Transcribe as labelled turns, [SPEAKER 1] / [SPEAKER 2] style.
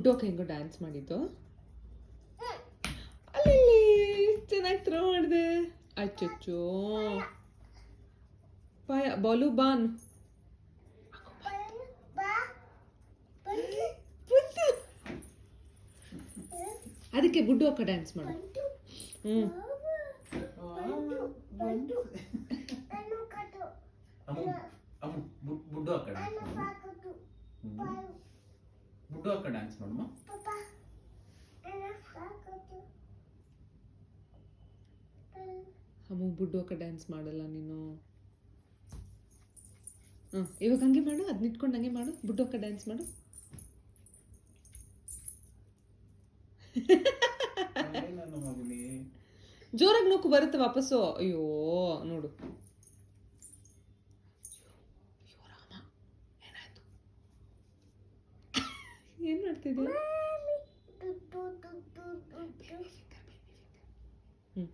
[SPEAKER 1] ಬುಡ್ಡೋಕ ಹೆಂಗೋ ಡ್ಯಾನ್ಸ್ ಮಾಡಿದ್ದು ಅಲ್ಲಿ ಚೆನ್ನಾಗಿ ಥ್ರೋ ಮಾಡಿದೆ. ಅಚ್ಚಚ್ಚೋ ಪಾಯ ಬಾಲು ಬಾನ್ ಅದಕ್ಕೆ ಬುಡ್ಡೋಕ ಡ್ಯಾನ್ಸ್ ಮಾಡು.
[SPEAKER 2] ಬುಡ್ಡು ಅಕ್ಕ ಡ್ಯಾನ್ಸ್ ಮಾಡಮ್ಮ.
[SPEAKER 1] ಅಮ್ಮ ಬುಡ್ಡೋಕ ಡ್ಯಾನ್ಸ್ ಮಾಡಲ್ಲ ನೀನು. ಇವಾಗ ಹಂಗೆ ಮಾಡು, ಅದನ್ನ ಇಟ್ಕೊಂಡು ಹಂಗೆ ಮಾಡು, ಬುಡ್ಡೋಕ ಡ್ಯಾನ್ಸ್ ಮಾಡು. ಜೋರಾಗಿ ನೋಕು ಬರುತ್ತೆ ವಾಪಸ್ಸು. ಅಯ್ಯೋ ನೋಡು, ಏನಾಯ್ತು? ಏನ್ ಮಾಡ್ತಿದ್ದೆ? ಹ್ಮ್